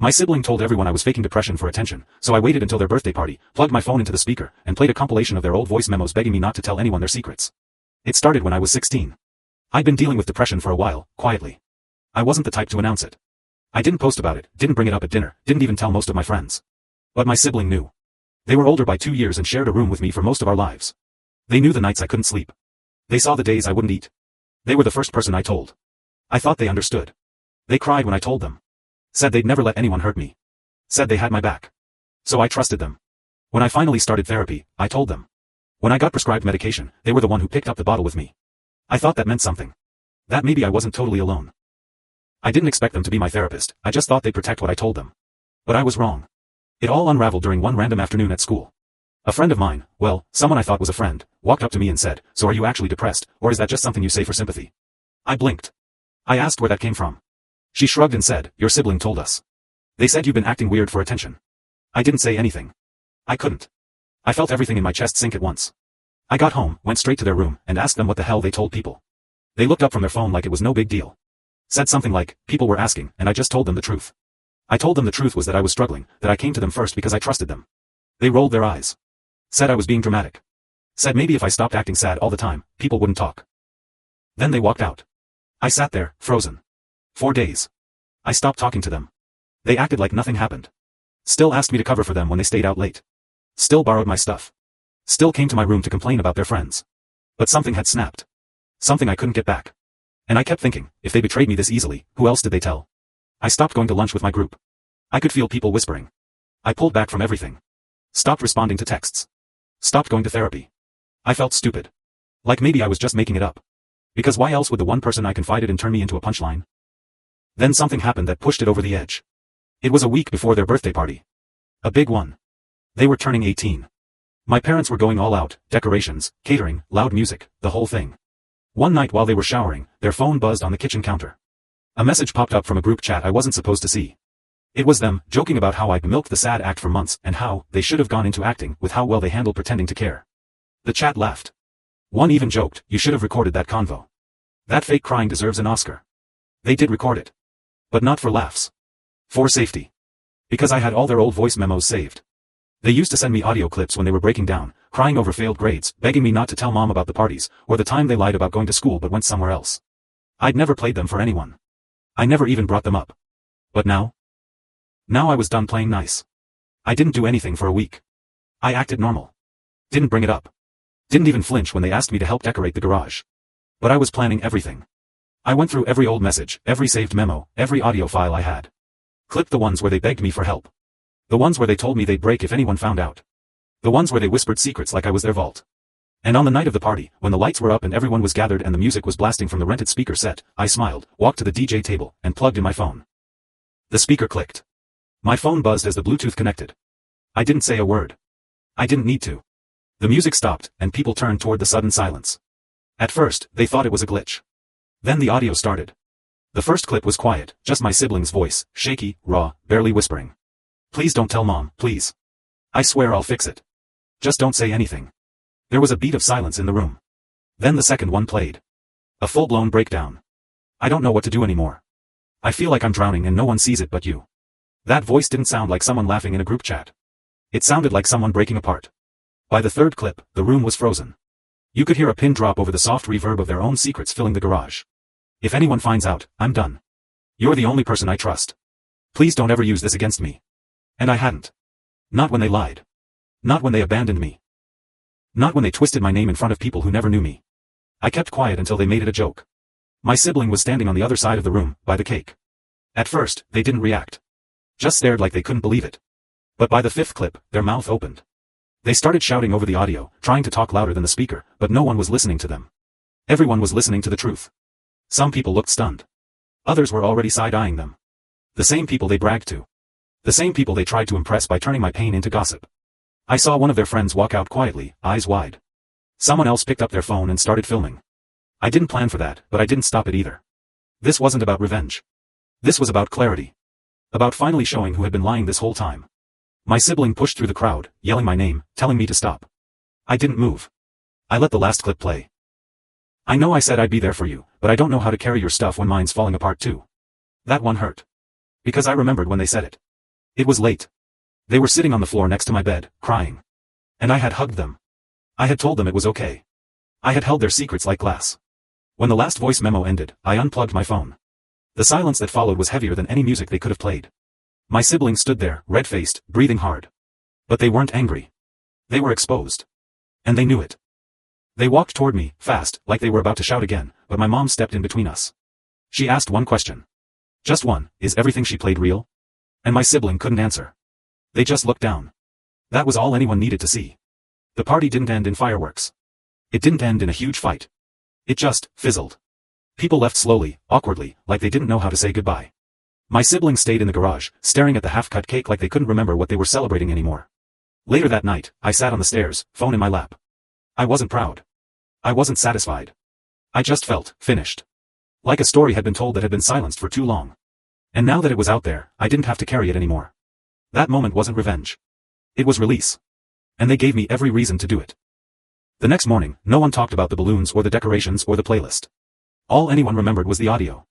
My sibling told everyone I was faking depression for attention, so I waited until their birthday party, plugged my phone into the speaker, and played a compilation of their old voice memos begging me not to tell anyone their secrets. It started when I was 16. I'd been dealing with depression for a while, quietly. I wasn't the type to announce it. I didn't post about it, didn't bring it up at dinner, didn't even tell most of my friends. But my sibling knew. They were older by 2 years and shared a room with me for most of our lives. They knew the nights I couldn't sleep. They saw the days I wouldn't eat. They were the first person I told. I thought they understood. They cried when I told them. Said they'd never let anyone hurt me. Said they had my back. So I trusted them. When I finally started therapy, I told them. When I got prescribed medication, they were the one who picked up the bottle with me. I thought that meant something. That maybe I wasn't totally alone. I didn't expect them to be my therapist, I just thought they'd protect what I told them. But I was wrong. It all unraveled during one random afternoon at school. A friend of mine, well, someone I thought was a friend, walked up to me and said, "So are you actually depressed, or is that just something you say for sympathy?" I blinked. I asked where that came from. She shrugged and said, "Your sibling told us. They said you've been acting weird for attention." I didn't say anything. I couldn't. I felt everything in my chest sink at once. I got home, went straight to their room, and asked them what the hell they told people. They looked up from their phone like it was no big deal. Said something like, "People were asking, and I just told them the truth." I told them the truth was that I was struggling, that I came to them first because I trusted them. They rolled their eyes. Said I was being dramatic. Said maybe if I stopped acting sad all the time, people wouldn't talk. Then they walked out. I sat there, frozen. 4 days. I stopped talking to them. They acted like nothing happened. Still asked me to cover for them when they stayed out late. Still borrowed my stuff. Still came to my room to complain about their friends. But something had snapped. Something I couldn't get back. And I kept thinking, if they betrayed me this easily, who else did they tell? I stopped going to lunch with my group. I could feel people whispering. I pulled back from everything. Stopped responding to texts. Stopped going to therapy. I felt stupid. Like maybe I was just making it up. Because why else would the one person I confided in turn me into a punchline? Then something happened that pushed it over the edge. It was a week before their birthday party. A big one. They were turning 18. My parents were going all out, decorations, catering, loud music, the whole thing. One night while they were showering, their phone buzzed on the kitchen counter. A message popped up from a group chat I wasn't supposed to see. It was them, joking about how I'd milked the sad act for months and how they should have gone into acting with how well they handled pretending to care. The chat laughed. One even joked, "You should have recorded that convo. That fake crying deserves an Oscar." They did record it. But not for laughs. For safety. Because I had all their old voice memos saved. They used to send me audio clips when they were breaking down, crying over failed grades, begging me not to tell mom about the parties, or the time they lied about going to school but went somewhere else. I'd never played them for anyone. I never even brought them up. But now? Now I was done playing nice. I didn't do anything for a week. I acted normal. Didn't bring it up. Didn't even flinch when they asked me to help decorate the garage. But I was planning everything. I went through every old message, every saved memo, every audio file I had. Clipped the ones where they begged me for help. The ones where they told me they'd break if anyone found out. The ones where they whispered secrets like I was their vault. And on the night of the party, when the lights were up and everyone was gathered and the music was blasting from the rented speaker set, I smiled, walked to the DJ table, and plugged in my phone. The speaker clicked. My phone buzzed as the Bluetooth connected. I didn't say a word. I didn't need to. The music stopped, and people turned toward the sudden silence. At first, they thought it was a glitch. Then the audio started. The first clip was quiet, just my sibling's voice, shaky, raw, barely whispering. "Please don't tell mom, please. I swear I'll fix it. Just don't say anything." There was a beat of silence in the room. Then the second one played. A full-blown breakdown. "I don't know what to do anymore. I feel like I'm drowning and no one sees it but you." That voice didn't sound like someone laughing in a group chat. It sounded like someone breaking apart. By the third clip, the room was frozen. You could hear a pin drop over the soft reverb of their own secrets filling the garage. "If anyone finds out, I'm done. You're the only person I trust. Please don't ever use this against me." And I hadn't. Not when they lied. Not when they abandoned me. Not when they twisted my name in front of people who never knew me. I kept quiet until they made it a joke. My sibling was standing on the other side of the room, by the cake. At first, they didn't react. Just stared like they couldn't believe it. But by the fifth clip, their mouth opened. They started shouting over the audio, trying to talk louder than the speaker, but no one was listening to them. Everyone was listening to the truth. Some people looked stunned. Others were already side-eyeing them. The same people they bragged to. The same people they tried to impress by turning my pain into gossip. I saw one of their friends walk out quietly, eyes wide. Someone else picked up their phone and started filming. I didn't plan for that, but I didn't stop it either. This wasn't about revenge. This was about clarity. About finally showing who had been lying this whole time. My sibling pushed through the crowd, yelling my name, telling me to stop. I didn't move. I let the last clip play. "I know I said I'd be there for you, but I don't know how to carry your stuff when mine's falling apart too." That one hurt. Because I remembered when they said it. It was late. They were sitting on the floor next to my bed, crying. And I had hugged them. I had told them it was okay. I had held their secrets like glass. When the last voice memo ended, I unplugged my phone. The silence that followed was heavier than any music they could have played. My siblings stood there, red-faced, breathing hard. But they weren't angry. They were exposed. And they knew it. They walked toward me, fast, like they were about to shout again, but my mom stepped in between us. She asked one question. Just one, is everything she played real? And my sibling couldn't answer. They just looked down. That was all anyone needed to see. The party didn't end in fireworks. It didn't end in a huge fight. It just fizzled. People left slowly, awkwardly, like they didn't know how to say goodbye. My siblings stayed in the garage, staring at the half-cut cake like they couldn't remember what they were celebrating anymore. Later that night, I sat on the stairs, phone in my lap. I wasn't proud. I wasn't satisfied. I just felt finished. Like a story had been told that had been silenced for too long. And now that it was out there, I didn't have to carry it anymore. That moment wasn't revenge. It was release. And they gave me every reason to do it. The next morning, no one talked about the balloons or the decorations or the playlist. All anyone remembered was the audio.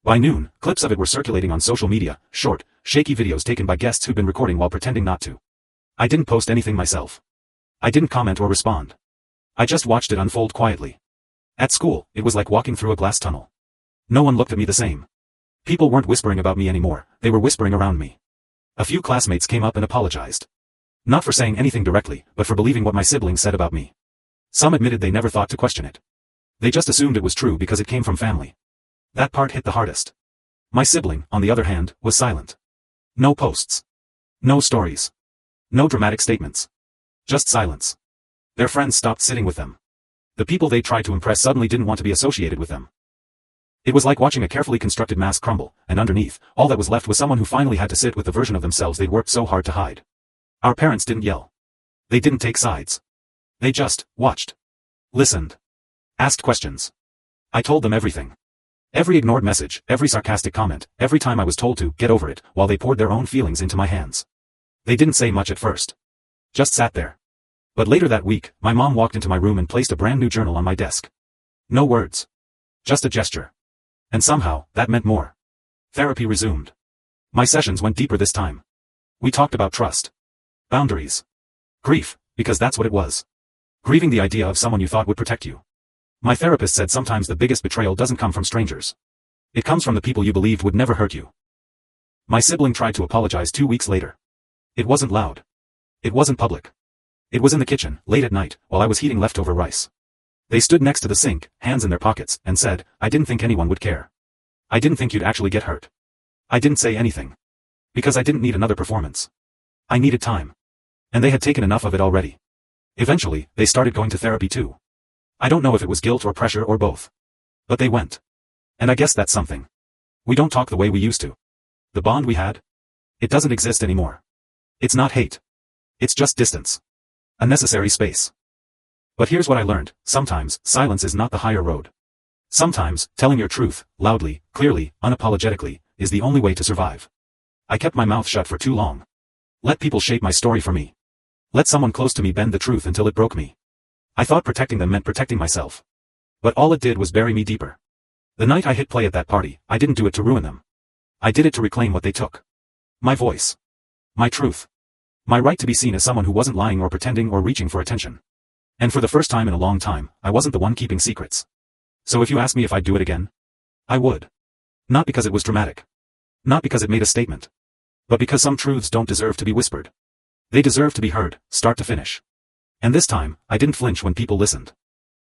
By noon, clips of it were circulating on social media, short, shaky videos taken by guests who'd been recording while pretending not to. I didn't post anything myself. I didn't comment or respond. I just watched it unfold quietly. At school, it was like walking through a glass tunnel. No one looked at me the same. People weren't whispering about me anymore, they were whispering around me. A few classmates came up and apologized. Not for saying anything directly, but for believing what my siblings said about me. Some admitted they never thought to question it. They just assumed it was true because it came from family. That part hit the hardest. My sibling, on the other hand, was silent. No posts. No stories. No dramatic statements. Just silence. Their friends stopped sitting with them. The people they tried to impress suddenly didn't want to be associated with them. It was like watching a carefully constructed mask crumble, and underneath, all that was left was someone who finally had to sit with the version of themselves they'd worked so hard to hide. Our parents didn't yell. They didn't take sides. They just watched. Listened. Asked questions. I told them everything. Every ignored message, every sarcastic comment, every time I was told to get over it, while they poured their own feelings into my hands. They didn't say much at first. Just sat there. But later that week, my mom walked into my room and placed a brand new journal on my desk. No words. Just a gesture. And somehow, that meant more. Therapy resumed. My sessions went deeper this time. We talked about trust. Boundaries. Grief, because that's what it was. Grieving the idea of someone you thought would protect you. My therapist said sometimes the biggest betrayal doesn't come from strangers. It comes from the people you believed would never hurt you. My sibling tried to apologize 2 weeks later. It wasn't loud. It wasn't public. It was in the kitchen, late at night, while I was heating leftover rice. They stood next to the sink, hands in their pockets, and said, I didn't think anyone would care. I didn't think you'd actually get hurt. I didn't say anything. Because I didn't need another performance. I needed time. And they had taken enough of it already. Eventually, they started going to therapy too. I don't know if it was guilt or pressure or both. But they went. And I guess that's something. We don't talk the way we used to. The bond we had? It doesn't exist anymore. It's not hate. It's just distance. A necessary space. But here's what I learned, sometimes, silence is not the higher road. Sometimes, telling your truth, loudly, clearly, unapologetically, is the only way to survive. I kept my mouth shut for too long. Let people shape my story for me. Let someone close to me bend the truth until it broke me. I thought protecting them meant protecting myself. But all it did was bury me deeper. The night I hit play at that party, I didn't do it to ruin them. I did it to reclaim what they took. My voice. My truth. My right to be seen as someone who wasn't lying or pretending or reaching for attention. And for the first time in a long time, I wasn't the one keeping secrets. So if you ask me if I'd do it again, I would. Not because it was dramatic. Not because it made a statement. But because some truths don't deserve to be whispered. They deserve to be heard, start to finish. And this time, I didn't flinch when people listened.